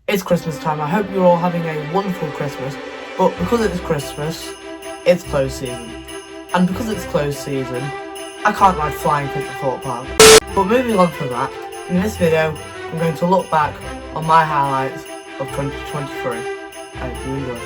It's Christmas time. I hope you're all having a wonderful Christmas. But because it's Christmas, it's closed season. And because it's closed season, I can't ride flying fish at Thorpe Park. But moving on from that, in this video, I'm going to look back on my highlights of 2023. I hope you enjoy.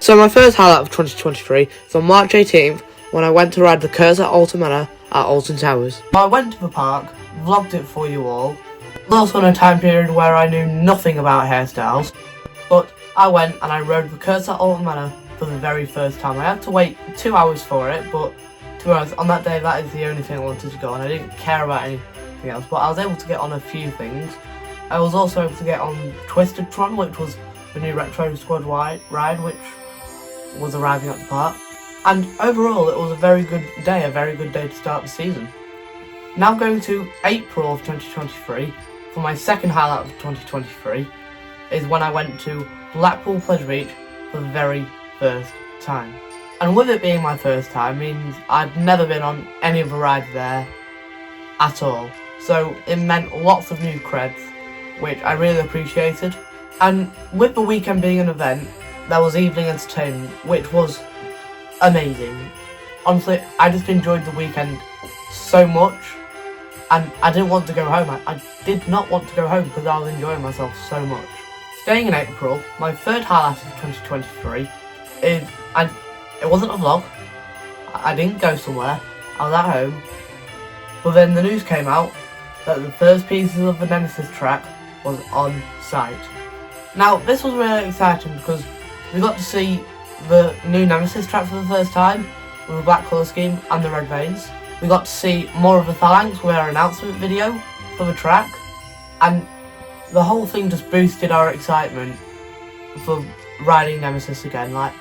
So my first highlight of 2023 is on March 18th when I went to ride the Cursa Alton Manor at Alton Towers. I went to the park, vlogged it for you all. It was also in a time period where I knew nothing about hairstyles, but I went and I rode the Cursa Alton Manor for the very first time. I had to wait 2 hours for it, but to be honest, on that day that is the only thing I wanted to go on. I didn't care about anything else, but I was able to get on a few things. I was also able to get on Twisted Tron, which was the new Retro Squad ride, which was arriving at the park, and overall it was a very good day to start the season. Now going to April of 2023, for my second highlight of 2023, is when I went to Blackpool Pleasure Beach for the very first time. And with it being my first time means I'd never been on any of the rides there at all, so it meant lots of new creds, which I really appreciated. And with the weekend being an event, there was evening entertainment, which was amazing. Honestly, I just enjoyed the weekend so much, and I didn't want to go home. I did not want to go home because I was enjoying myself so much. Staying in April, my third highlight of 2023 is, and it wasn't a vlog, I didn't go somewhere, I was at home, but then the news came out that the first pieces of the Nemesis track was on site. Now, this was really exciting because we got to see the new Nemesis track for the first time with the black colour scheme and the red veins. We got to see more of the Phalanx with our announcement video for the track, and the whole thing just boosted our excitement for riding Nemesis again. Like,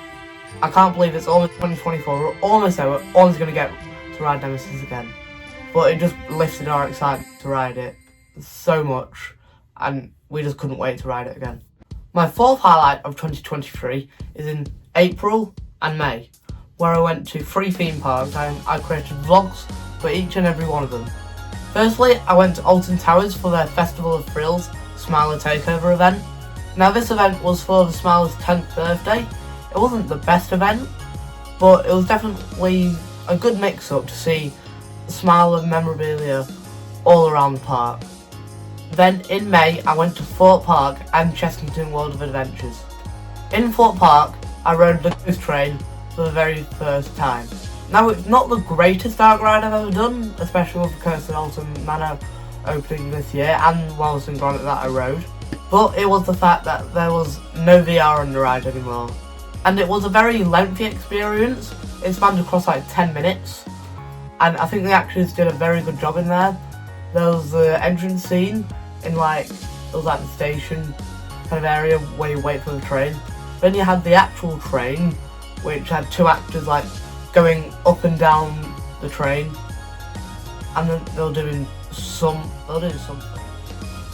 I can't believe it's almost 2024, we're almost there, we're almost going to get to ride Nemesis again. But it just lifted our excitement to ride it so much, and we just couldn't wait to ride it again. My fourth highlight of 2023 is in April and May, where I went to 3 theme parks and I created vlogs for each and every one of them. Firstly, I went to Alton Towers for their Festival of Thrills Smiler Takeover event. Now this event was for the Smiler's 10th birthday. It wasn't the best event, but it was definitely a good mix-up to see Smiler memorabilia all around the park. Then in May, I went to Thorpe Park and Chessington World of Adventures. In Thorpe Park, I rode the Ghost Train for the very first time. Now, it's not the greatest dark ride I've ever done, especially with the Cursa Alton Manor opening this year and Wallace and Gromit that I rode, but it was the fact that there was no VR on the ride anymore. And it was a very lengthy experience. It spanned across like 10 minutes, and I think the actors did a very good job in there. There was the entrance scene in like the station kind of area where you wait for the train. Then you had the actual train, which had 2 actors like going up and down the train, and then they were doing something.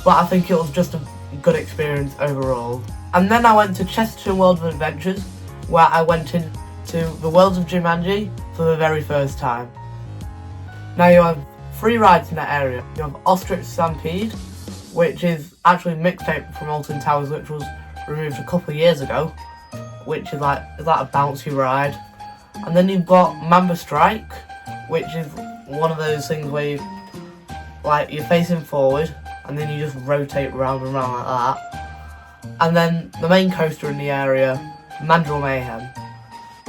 But I think it was just a good experience overall. And then I went to Chessington World of Adventures, where I went into the world of Jumanji for the very first time. Now you have 3 rides in that area. You have Ostrich Stampede, which is actually a mixtape from Alton Towers, which was removed a couple of years ago, which is like a bouncy ride. And then you've got Mamba Strike, which is one of those things where you're facing forward and then you just rotate round and round like that. And then the main coaster in the area, Mandrill Mayhem,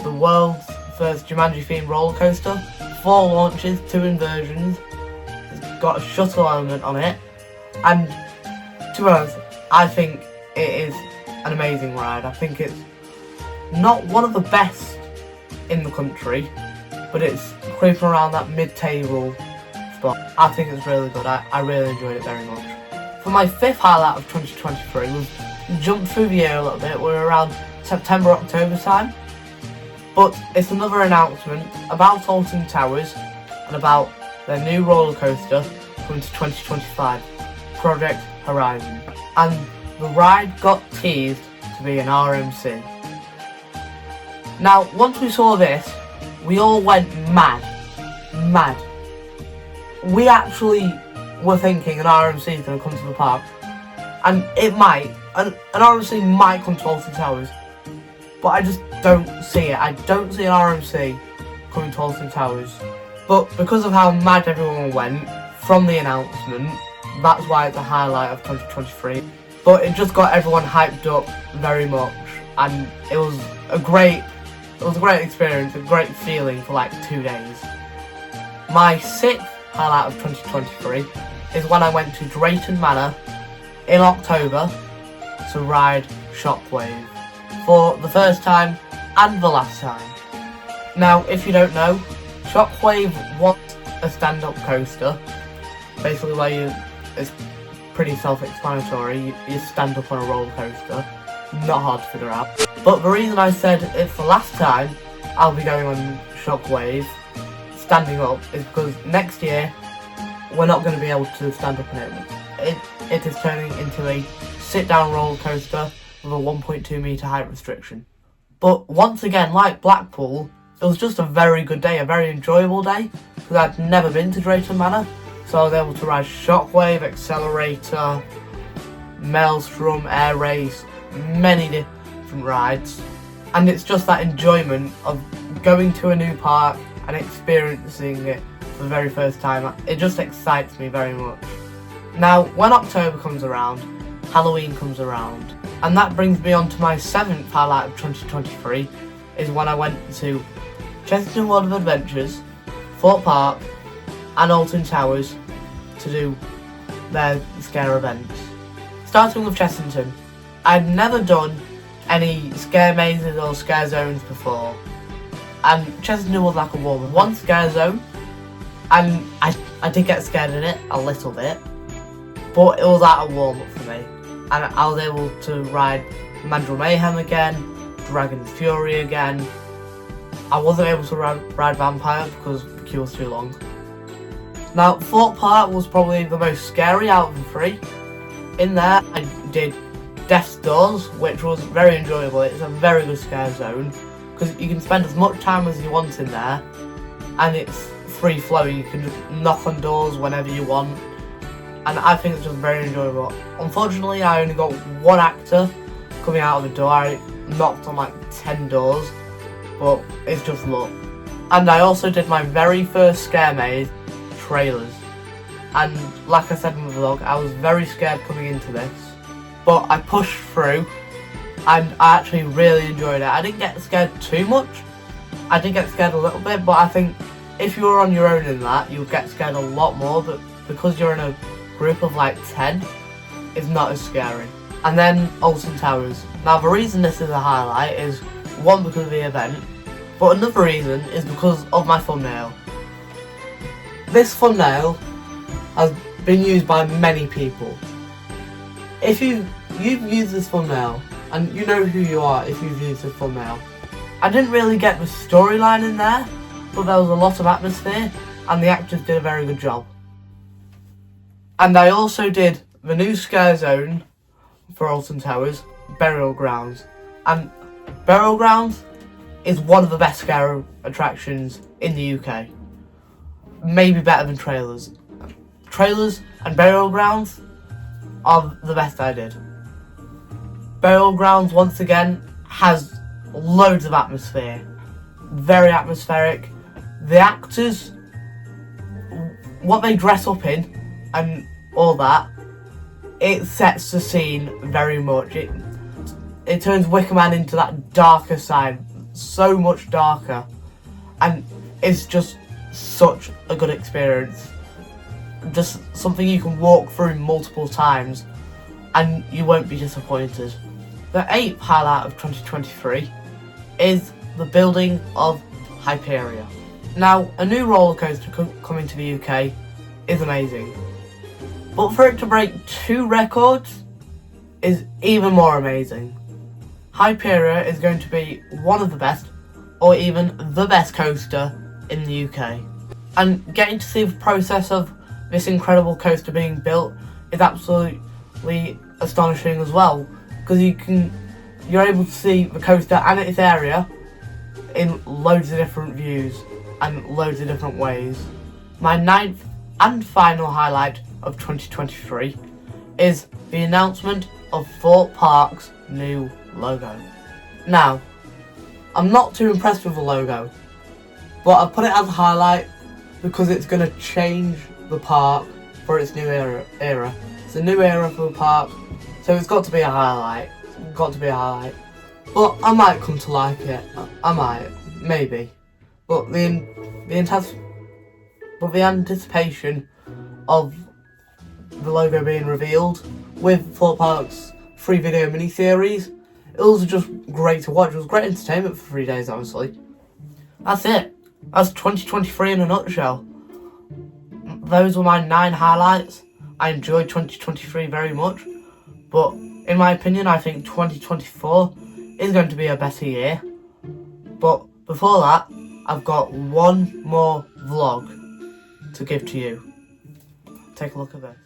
the world's first Jumanji themed roller coaster. 4 launches, 2 inversions. It's got a shuttle element on it, and to be honest, I think it is an amazing ride. I think it's not one of the best in the country, but it's creeping around that mid-table spot. I think it's really good. I really enjoyed it very much. For my 5th highlight of 2023, we've jumped through the year a little bit. We're around September, October time. But it's another announcement about Alton Towers and about their new roller coaster coming to 2025, Project Horizon. And the ride got teased to be an RMC. Now, once we saw this, we all went mad. We actually were thinking an RMC is going to come to the park, and it might. An RMC might come to Alton Towers, but I just don't see it. I don't see an RMC coming to Alton Towers. But because of how mad everyone went from the announcement, that's why it's a highlight of 2023. But it just got everyone hyped up very much, and it was a great experience, a great feeling for like 2 days. My sixth highlight of 2023 is when I went to Drayton Manor in October to ride Shockwave for the first time and the last time. Now, if you don't know, Shockwave was a stand-up coaster, basically it's pretty self-explanatory. You stand up on a roller coaster, not hard to figure out. But the reason I said it's the last time I'll be going on Shockwave standing up is because next year we're not going to be able to stand up in it. It is turning into a sit-down roller coaster with a 1.2 metre height restriction. But once again, like Blackpool, it was just a very good day, a very enjoyable day, because I'd never been to Drayton Manor, so I was able to ride Shockwave, Accelerator, Maelstrom, Air Race, many different rides, and it's just that enjoyment of going to a new park and experiencing it for the very first time. It just excites me very much. Now, when October comes around, Halloween comes around, and that brings me on to my seventh highlight of 2023, is when I went to Chessington World of Adventures, Thorpe Park and Alton Towers to do their scare events. Starting with Chessington, I'd never done any scare mazes or scare zones before, and Chessington was like a one scare zone, and I did get scared in it a little bit, but it was like a warm-up for me, and I was able to ride Mandrill Mayhem again, Dragon's Fury again. I wasn't able to ride Vampire because the queue was too long. Now, Thorpe Park was probably the most scary out of the three. In there, I did Death's Doors, which was very enjoyable. It's a very good scare zone, because you can spend as much time as you want in there, and it's free flowing. You can just knock on doors whenever you want, and I think it's just very enjoyable. Unfortunately, I only got one actor coming out of the door. I knocked on like 10 doors, but it's just luck. And I also did my very first scare maze, Trailers. And like I said in the vlog, I was very scared coming into this, but I pushed through, and I actually really enjoyed it. I didn't get scared too much. I did get scared a little bit, but I think if you were on your own in that, you'd get scared a lot more, but because you're in a group of like 10, it's not as scary. And then Alton Towers. Now, the reason this is a highlight is, one, because of the event, but another reason is because of my thumbnail. This thumbnail has been used by many people. If you've used this thumbnail, and you know who you are if you've used this thumbnail. I didn't really get the storyline in there, but there was a lot of atmosphere, and the actors did a very good job. And I also did the new scare zone for Alton Towers, Burial Grounds. And Burial Grounds is one of the best scare attractions in the UK. Maybe better than Trailers. Trailers and Burial Grounds are the best I did. Burial Grounds, once again, has loads of atmosphere. Very atmospheric. The actors, what they dress up in and all that, it sets the scene very much. It turns Wicker Man into that darker side, so much darker, and it's just such a good experience. Just something you can walk through multiple times and you won't be disappointed. The eighth highlight of 2023 is the building of Hyperia. Now, a new roller coaster coming to the UK is amazing, but for it to break 2 records is even more amazing. Hyperia is going to be one of the best, or even the best coaster in the UK. And getting to see the process of this incredible coaster being built is absolutely astonishing as well, because you're able to see the coaster and its area in loads of different views and loads of different ways. My ninth and final highlight of 2023 is the announcement of Thorpe Park's new logo. Now, I'm not too impressed with the logo, but I put it as a highlight because it's going to change the park for its new era. It's a new era for the park, so it's got to be a highlight. But I might come to like it. I might, maybe. But the anticipation of the logo being revealed with Thorpe Park's 3-video mini-series, it was just great to watch. It was great entertainment for 3 days, honestly. That's it. That's 2023 in a nutshell. Those were my 9 highlights. I enjoyed 2023 very much, but in my opinion, I think 2024 is going to be a better year. But before that, I've got one more vlog to give to you. Take a look at this.